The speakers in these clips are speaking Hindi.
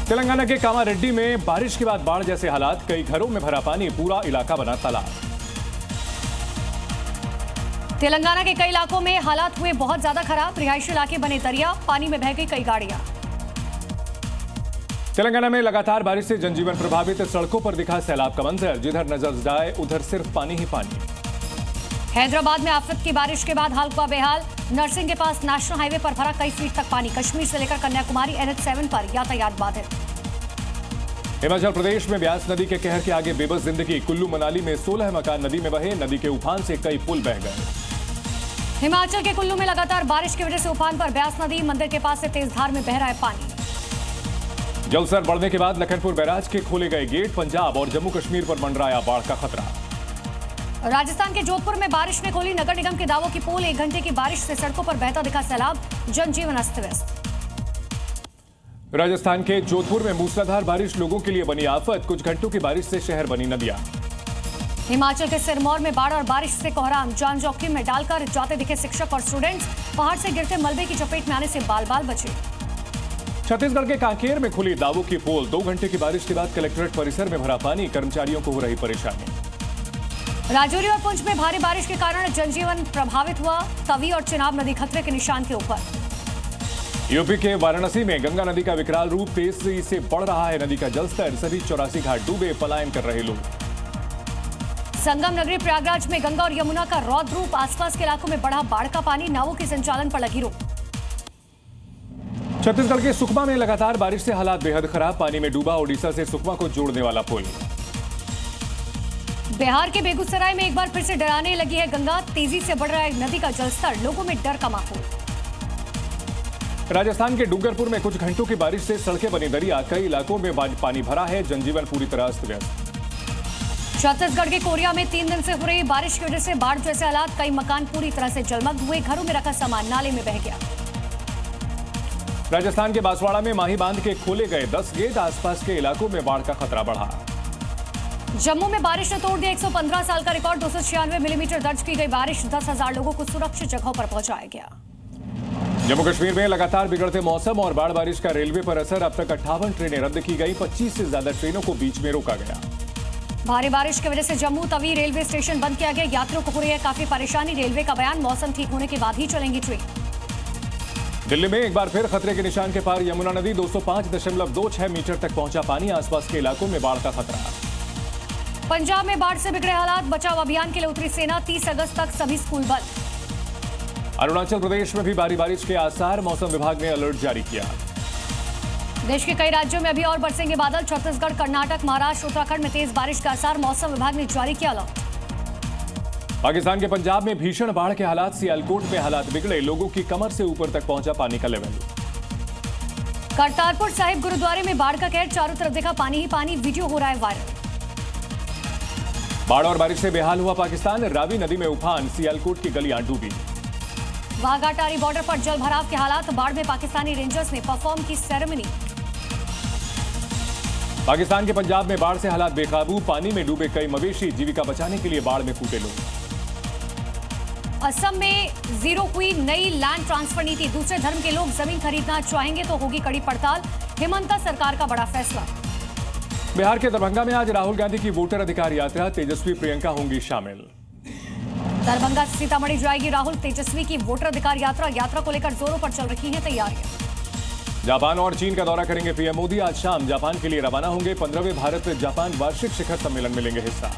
तेलंगाना के कामारेड्डी में बारिश के बाद बाढ़ जैसे हालात, कई घरों में भरा पानी, पूरा इलाका बना तालाब। तेलंगाना के कई इलाकों में हालात हुए बहुत ज्यादा खराब, रिहायशी इलाके बने दरिया, पानी में बह गई कई गाड़ियां। तेलंगाना में लगातार बारिश से जनजीवन प्रभावित, सड़कों पर दिखा सैलाब का मंजर, जिधर नजर जाए उधर सिर्फ पानी ही पानी। हैदराबाद में आफत की बारिश के बाद हाल हुआ बेहाल, नरसिंह के पास नेशनल हाईवे पर भरा कई फीट तक पानी, कश्मीर से लेकर कन्याकुमारी NH7 पर यातायात बाधित। हिमाचल प्रदेश में ब्यास नदी के कहर के आगे बेबस जिंदगी, कुल्लू मनाली में 16 मकान नदी में बहे, नदी के उफान से कई पुल बह गए। हिमाचल के कुल्लू में लगातार बारिश की वजह से उफान पर ब्यास नदी, मंदिर के पास से तेज धार में बह रहा है पानी। जलस्तर बढ़ने के बाद लखनपुर बैराज के खोले गए गेट, पंजाब और जम्मू कश्मीर पर मंडराया बाढ़ का खतरा। राजस्थान के जोधपुर में बारिश ने खोली नगर निगम के दावों की पोल, 1 घंटे की बारिश से सड़कों पर बहता दिखा सैलाब, जनजीवन अस्त व्यस्त। राजस्थान के जोधपुर में मूसलाधार बारिश लोगों के लिए बनी आफत, कुछ घंटों की बारिश से शहर बनी नदियां। हिमाचल के सिरमौर में बाढ़ और बारिश से कोहराम, जान जोखिम में डालकर जाते दिखे शिक्षक और स्टूडेंट्स, पहाड़ से गिरते मलबे की चपेट में आने से बाल बाल बचे। छत्तीसगढ़ के कांकेर में खुली दावों की पोल, 2 घंटे की बारिश के बाद कलेक्ट्रेट परिसर में भरा पानी, कर्मचारियों को हो रही परेशानी। राजौरी और पुंछ में भारी बारिश के कारण जनजीवन प्रभावित हुआ, तवी और चिनाब नदी खतरे के निशान के ऊपर। यूपी के वाराणसी में गंगा नदी का विकराल रूप, तेजी से बढ़ रहा है नदी का जलस्तर, सभी 84 घाट डूबे, पलायन कर रहे लोग। संगम नगरी प्रयागराज में गंगा और यमुना का रौद्र रूप, आसपास के इलाकों में बढ़ा बाढ़ का पानी, नावों के संचालन पर लगी रोक। छत्तीसगढ़ के सुकमा में लगातार बारिश से हालात बेहद खराब, पानी में डूबा ओडिशा से सुकमा को जोड़ने वाला पुल। बिहार के बेगूसराय में एक बार फिर से डराने लगी है गंगा, तेजी से बढ़ रहा है नदी का जलस्तर, लोगों में डर का माहौल। राजस्थान के डूंगरपुर में कुछ घंटों की बारिश से सड़कें बनी दरिया, कई इलाकों में पानी भरा है, जनजीवन पूरी तरह अस्त व्यस्त। छत्तीसगढ़ के कोरिया में 3 दिन से हो रही बारिश की वजह से बाढ़ जैसे हालात, कई मकान पूरी तरह से जलमग्न हुए, घरों में रखा सामान नाले में बह गया। राजस्थान के बांसवाड़ा में माही बांध के खोले गए 10 गेट, आसपास के इलाकों में बाढ़ का खतरा बढ़ा। जम्मू में बारिश ने तोड़ दिया 115 साल का रिकॉर्ड, 296 मिलीमीटर दर्ज की गई बारिश, 10,000 लोगों को सुरक्षित जगहों पर पहुंचाया गया। जम्मू कश्मीर में लगातार बिगड़ते मौसम और बाढ़ बारिश का रेलवे पर असर, अब तक 58 ट्रेनें रद्द की गई, 25 से ज्यादा ट्रेनों को बीच में रोका गया। भारी बारिश की वजह से जम्मू तवी रेलवे स्टेशन बंद किया गया, यात्रियों को हो रही है काफी परेशानी, रेलवे का बयान, मौसम ठीक होने के बाद ही चलेंगी ट्रेन। दिल्ली में एक बार फिर खतरे के निशान के पार यमुना नदी, 205.26 मीटर तक पहुंचा पानी, आसपास के इलाकों में बाढ़ का खतरा। पंजाब में बाढ़ से बिगड़े हालात, बचाव अभियान के लिए उतरी सेना, 30 अगस्त तक सभी स्कूल बंद। अरुणाचल प्रदेश में भी भारी बारिश के आसार, मौसम विभाग ने अलर्ट जारी किया। देश के कई राज्यों में अभी और बरसेंगे बादल, छत्तीसगढ़, कर्नाटक, महाराष्ट्र, उत्तराखंड में तेज बारिश का आसार, मौसम विभाग ने जारी किया अलर्ट। पाकिस्तान के पंजाब में भीषण बाढ़ के हालात, सियालकोट में हालात बिगड़े, लोगों की कमर से ऊपर तक पहुंचा पानी का लेवल। करतारपुर साहिब गुरुद्वारे में बाढ़ का कहर, चारों तरफ देखा पानी ही पानी, वीडियो हो रहा है वायरल। बाढ़ और बारिश से बेहाल हुआ पाकिस्तान, रावी नदी में उफान, सियालकोट की गलियां डूबी। वाघाटारी बॉर्डर पर जल भराव के हालात, बाढ़ में पाकिस्तानी रेंजर्स ने परफॉर्म की सेरेमनी। पाकिस्तान के पंजाब में बाढ़ से हालात बेकाबू, पानी में डूबे कई मवेशी, जीविका बचाने के लिए बाढ़ में कूदे लोग। असम में जीरो हुई नई लैंड ट्रांसफर नीति, दूसरे धर्म के लोग जमीन खरीदना चाहेंगे तो होगी कड़ी पड़ताल, हिमंता सरकार का बड़ा फैसला। बिहार के दरभंगा में आज राहुल गांधी की वोटर अधिकार यात्रा, तेजस्वी प्रियंका होंगी शामिल। दरभंगा से सीतामढ़ी जाएगी राहुल तेजस्वी की वोटर अधिकार यात्रा, यात्रा को लेकर जोरों पर चल रही हैं तैयारियां। जापान और चीन का दौरा करेंगे पीएम मोदी, आज शाम जापान के लिए रवाना होंगे, 15वें भारत जापान वार्षिक शिखर सम्मेलन में लेंगे हिस्सा।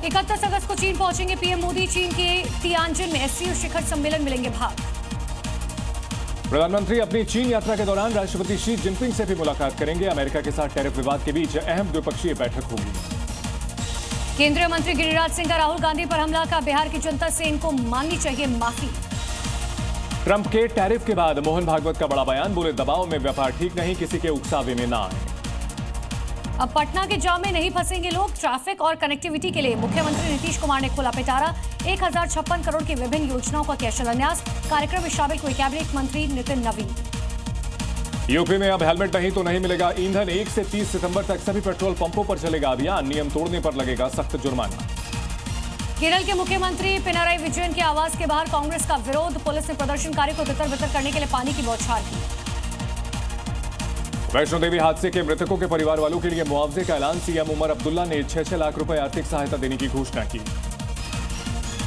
31 अगस्त को चीन पहुंचेंगे पीएम मोदी, चीन के तियानजिन में SCO शिखर सम्मेलन में लेंगे भाग। प्रधानमंत्री अपनी चीन यात्रा के दौरान राष्ट्रपति शी जिनपिंग से भी मुलाकात करेंगे, अमेरिका के साथ टैरिफ विवाद के बीच अहम द्विपक्षीय बैठक होगी। केंद्रीय मंत्री गिरिराज सिंह का राहुल गांधी पर हमला का, बिहार की जनता से इनको मांगनी चाहिए माफी। ट्रंप के टैरिफ के बाद मोहन भागवत का बड़ा बयान, बोले दबाव में व्यापार ठीक नहीं, किसी के उकसावे में ना आए। अब पटना के जाम में नहीं फंसेंगे लोग, ट्रैफिक और कनेक्टिविटी के लिए मुख्यमंत्री नीतीश कुमार ने खोला पिटारा, 1056 करोड़ की विभिन्न योजनाओं का किया शिलान्यास, कार्यक्रम में शामिल हुए कैबिनेट मंत्री नितिन नवीन। यूपी में अब हेलमेट नहीं तो नहीं मिलेगा ईंधन, 1 से 30 सितंबर तक सभी पेट्रोल पंपों पर चलेगा अभियान, नियम तोड़ने पर लगेगा सख्त जुर्माना। केरल के मुख्यमंत्री पिनाराई विजयन के आवास के बाहर कांग्रेस का विरोध, पुलिस ने प्रदर्शनकारी को तितर बितर करने के लिए पानी की बौछार की। वैष्णो देवी हादसे के मृतकों के परिवार वालों के लिए मुआवजे का ऐलान। सीएम उमर अब्दुल्ला ने 6-6 लाख रुपए आर्थिक सहायता देने की घोषणा की।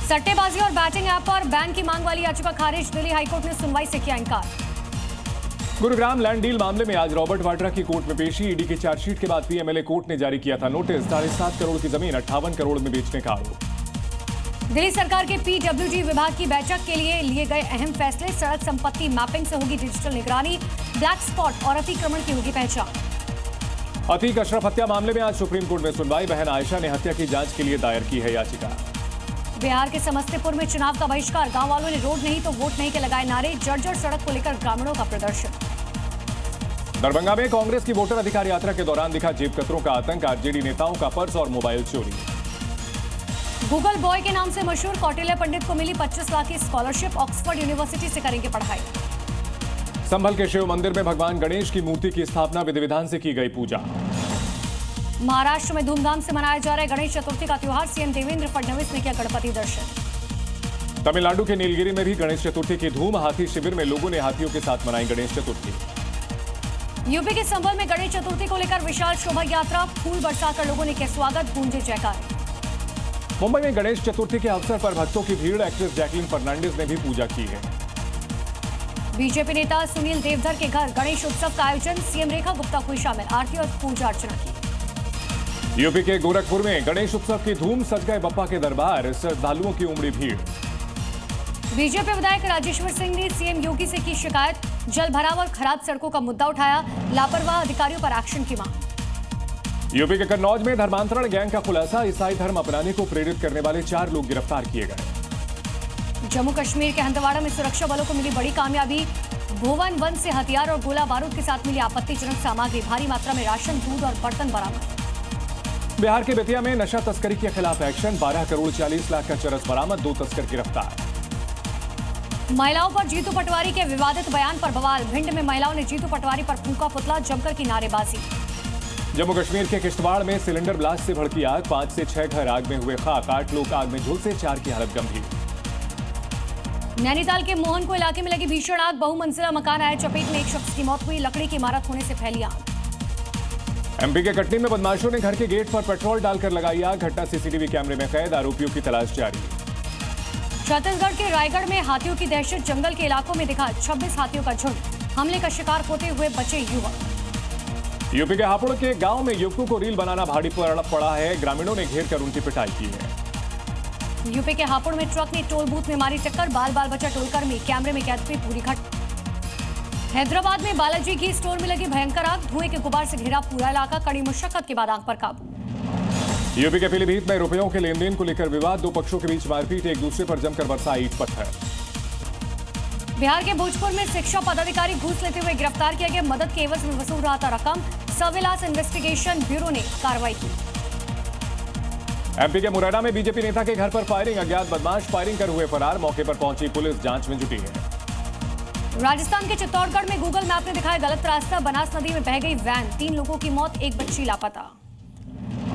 सट्टेबाजी और बैटिंग ऐप पर बैन की मांग वाली याचिका खारिज। दिल्ली हाईकोर्ट ने सुनवाई से किया इनकार। गुरुग्राम लैंड डील मामले में आज रॉबर्ट वाड्रा की कोर्ट में पेशी। ईडी की चार्जशीट के बाद पीएमएलए कोर्ट ने जारी किया था नोटिस। 7.5 करोड़ की जमीन 58 करोड़ में बेचने का आरोप। दिल्ली सरकार के पीडब्ल्यूडी विभाग की बैठक के लिए गए अहम फैसले। सड़क संपत्ति मैपिंग से होगी डिजिटल निगरानी। ब्लैक स्पॉट और अतिक्रमण की होगी पहचान। अतीक अशरफ हत्या मामले में आज सुप्रीम कोर्ट में सुनवाई। बहन आयशा ने हत्या की जांच के लिए दायर की है याचिका। बिहार के समस्तीपुर में चुनाव का बहिष्कार। गांव वालों ने रोड नहीं तो वोट नहीं के लगाए नारे। जर्जर सड़क को लेकर ग्रामीणों का प्रदर्शन। दरभंगा में कांग्रेस की वोटर अधिकार यात्रा के दौरान दिखा जेब कतरों का आतंक। आरजेडी नेताओं का पर्स और मोबाइल चोरी। गूगल बॉय के नाम से मशहूर कौटिल्य पंडित को मिली 25 लाख की स्कॉलरशिप। ऑक्सफोर्ड यूनिवर्सिटी से करेंगे पढ़ाई। संभल के शिव मंदिर में भगवान गणेश की मूर्ति की स्थापना विधि विधान से की गई पूजा। महाराष्ट्र में धूमधाम से मनाया जा रहा है गणेश चतुर्थी का त्योहार। सीएम देवेंद्र फडणवीस ने किया गणपति दर्शन। तमिलनाडु के नीलगिरी में भी गणेश चतुर्थी की धूम। हाथी शिविर में लोगों ने हाथियों के साथ मनाई गणेश चतुर्थी। यूपी के संभल में गणेश चतुर्थी को लेकर विशाल शोभा यात्रा। फूल बरसाकर लोगों ने किया स्वागत। गूंजे जयकारे। मुंबई में गणेश चतुर्थी के अवसर पर भक्तों की भीड़। एक्ट्रेस जैकलिन फर्नांडिस ने भी पूजा की है। बीजेपी नेता सुनील देवधर के घर गणेश उत्सव का आयोजन। सीएम रेखा गुप्ता हुई शामिल। आरती और पूजा अर्चना की। यूपी के गोरखपुर में गणेश उत्सव की धूम। सज गए बप्पा के दरबार। श्रद्धालुओं की उमड़ी भीड़। बीजेपी विधायक राजेश्वर सिंह ने सीएम योगी से की शिकायत। जल भराव और खराब सड़कों का मुद्दा उठाया। लापरवाह अधिकारियों पर एक्शन की मांग। यूपी के कन्नौज में धर्मांतरण गैंग का खुलासा। ईसाई धर्म अपनाने को प्रेरित करने वाले 4 लोग गिरफ्तार किए गए। जम्मू कश्मीर के हंदवाड़ा में सुरक्षा बलों को मिली बड़ी कामयाबी। भोवन वन से हथियार और गोला बारूद के साथ मिली आपत्तिजनक सामग्री। भारी मात्रा में राशन, दूध और बर्तन बरामद। बिहार के बेतिया में नशा तस्करी के खिलाफ एक्शन। 12 करोड़ 40 लाख का चरस बरामद। 2 तस्कर गिरफ्तार। महिलाओं पर जीतू पटवारी के विवादित बयान पर बवाल। भिंड में महिलाओं ने जीतू पटवारी पर फूंका पुतला। जमकर की नारेबाजी। जम्मू कश्मीर के किश्तवाड़ में सिलेंडर ब्लास्ट से भड़की आग। 5 से 6 घर आग में हुए खाक। 8 लोग आग में झुलसे। 4 की हालत गंभीर। नैनीताल के मोहनपुर इलाके में लगी भीषण आग। बहुमंजिला मकान आए चपेट में। एक शख्स की मौत हुई। लकड़ी की इमारत होने से फैली आग। एमपी के कटनी में बदमाशों ने घर के गेट पर पेट्रोल डालकर लगाई आग। घटना सीसीटीवी कैमरे में कैद। आरोपियों की तलाश जारी। छत्तीसगढ़ के रायगढ़ में हाथियों की दहशत। जंगल के इलाकों में दिखा 26 हाथियों का झुंड। हमले का शिकार होते हुए बचे युवक। यूपी के हापुड़ के गांव में युवकों को रील बनाना भारी पड़ा है। ग्रामीणों ने घेर कर उनकी पिटाई की है। यूपी के हापुड़ में ट्रक ने टोल बूथ में मारी टक्कर। बाल बाल बचा टोलकर्मी। कैमरे में कैद हुई पूरी घटना। हैदराबाद में बालाजी घी स्टोर में लगी भयंकर आग। धुएं के गुबार से घिरा पूरा इलाका। कड़ी मुशक्कत के बाद आग पर काबू। यूपी के पीलीभीत में रुपयों के लेन देन को लेकर विवाद। 2 पक्षों के बीच मारपीट। एक दूसरे पर जमकर बरसा ईंट पत्थर। बिहार के भोजपुर में शिक्षा पदाधिकारी घूस लेते हुए गिरफ्तार किया गया। मदद के एवज में वसूल रहा था रकम। सर्विलांस इन्वेस्टिगेशन ब्यूरो ने कार्रवाई की। एमपी के मुरैना में बीजेपी नेता के घर पर फायरिंग। अज्ञात बदमाश फायरिंग कर हुए फरार। मौके पर पहुंची पुलिस जांच में जुटी है। राजस्थान के चित्तौड़गढ़ में गूगल मैप ने दिखाया गलत रास्ता। बनास नदी में बह गई वैन। 3 लोगों की मौत। 1 बच्ची लापता।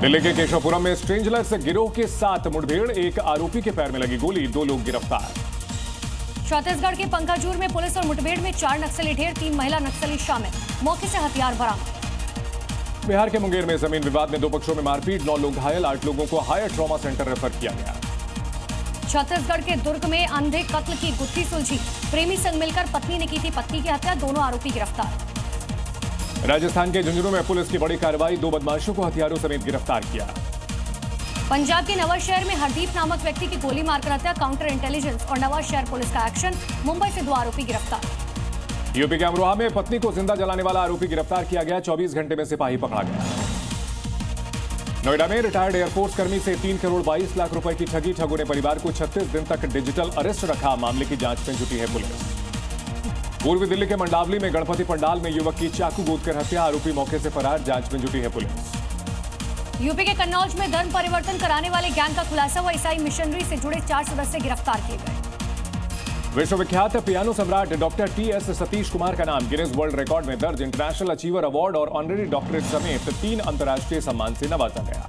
दिल्ली के केशवपुरम में स्ट्रेंजलर्स गिरोह के साथ मुठभेड़। 1 आरोपी के पैर में लगी गोली। 2 लोग गिरफ्तार। छत्तीसगढ़ के पंखाजूर में पुलिस और मुठभेड़ में 4 नक्सली ढेर। 3 महिला नक्सली शामिल। मौके से हथियार बरामद। बिहार के मुंगेर में जमीन विवाद में 2 पक्षों में मारपीट। 9 लोग घायल। 8 लोगों को हायर ट्रॉमा सेंटर रेफर किया गया। छत्तीसगढ़ के दुर्ग में अंधे कत्ल की गुत्थी सुलझी। प्रेमी संग मिलकर पत्नी ने की थी पति की हत्या। दोनों आरोपी गिरफ्तार। राजस्थान के झुंझुनू में पुलिस की बड़ी कार्रवाई। 2 बदमाशों को हथियारों समेत गिरफ्तार किया। पंजाब के नवाशहर में हरदीप नामक व्यक्ति की गोली मारकर हत्या। काउंटर इंटेलिजेंस और नवाशहर पुलिस का एक्शन। मुंबई से 2 आरोपी गिरफ्तार। यूपी के अमरोहा में पत्नी को जिंदा जलाने वाला आरोपी गिरफ्तार किया गया। 24 घंटे में सिपाही पकड़ा गया। नोएडा में रिटायर्ड एयरफोर्स कर्मी से 3 करोड़ 22 लाख रुपए की ठगी। ठगों ने परिवार को 36 दिन तक डिजिटल अरेस्ट रखा। मामले की जांच में जुटी है पुलिस। पूर्वी दिल्ली के मंडावली में गणपति पंडाल में युवक की चाकू गोदकर हत्या। आरोपी मौके से फरार। जांच में जुटी है पुलिस। यूपी के कन्नौज में धर्म परिवर्तन कराने वाले गैंग का खुलासा हुआ। ईसाई मिशनरी से जुड़े 4 सदस्य गिरफ्तार किए गए। विश्वविख्यात पियानो सम्राट डॉक्टर टी.एस. सतीश कुमार का नाम गिनेस वर्ल्ड रिकॉर्ड में दर्ज। इंटरनेशनल अचीवर अवार्ड और ऑनररी डॉक्टरेट समेत 3 अंतर्राष्ट्रीय सम्मान से नवाजा गया।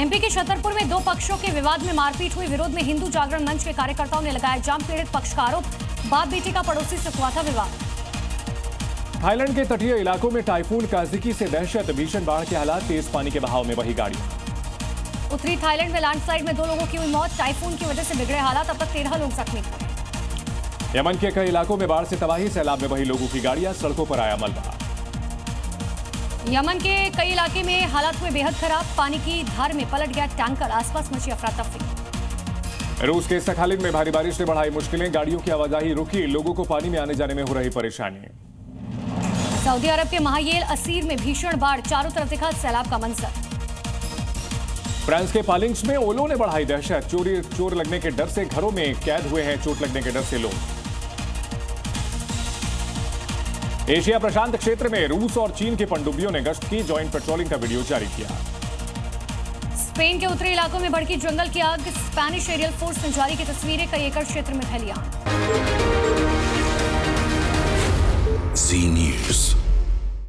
एमपी के छतरपुर में 2 पक्षों के विवाद में मारपीट हुई। विरोध में हिंदू जागरण मंच के कार्यकर्ताओं ने लगाया जाम। पीड़ित पक्ष का आरोप बाप बेटी का पड़ोसी से हुआ था विवाद। थाईलैंड के तटीय इलाकों में टाइफून काजिकी से दहशत, भीषण बाढ़ के हालात, तेज पानी के बहाव में बही गाड़ियां। उत्तरी थाईलैंड में लैंडस्लाइड में 2 लोगों की हुई मौत, टाइफून की वजह से बिगड़े हालात, अब तक 13 लोग जख्मी हुए। यमन के कई इलाकों में बाढ़ से तबाही, सैलाब में बही लोगों की गाड़ियां, सड़कों पर आया मलबा। यमन के कई इलाके में हालात हुए बेहद खराब, पानी की धार में पलट गया टैंकर, आसपास मची अफरा तफरी। रूस के सखालिन में भारी बारिश ने बढ़ाई मुश्किलें, गाड़ियों की आवाजाही रुकी, लोगों को पानी में आने जाने में हो रही परेशानी। सऊदी अरब के महायेल असीर में भीषण बाढ़, चारों तरफ दिखा सैलाब का मंजर। फ्रांस के पालिंग्स में ओलों ने बढ़ाई दहशत, चोर लगने के डर से घरों में कैद हुए हैं, चोट लगने के डर से लोग। एशिया प्रशांत क्षेत्र में रूस और चीन के पनडुब्बियों ने गश्त की, जॉइंट पेट्रोलिंग का वीडियो जारी किया। स्पेन के उत्तरी इलाकों में भड़की जंगल की आग, स्पेनिश एरियल फोर्स ने जारी की तस्वीरें, कई एकड़ क्षेत्र में फैली आग।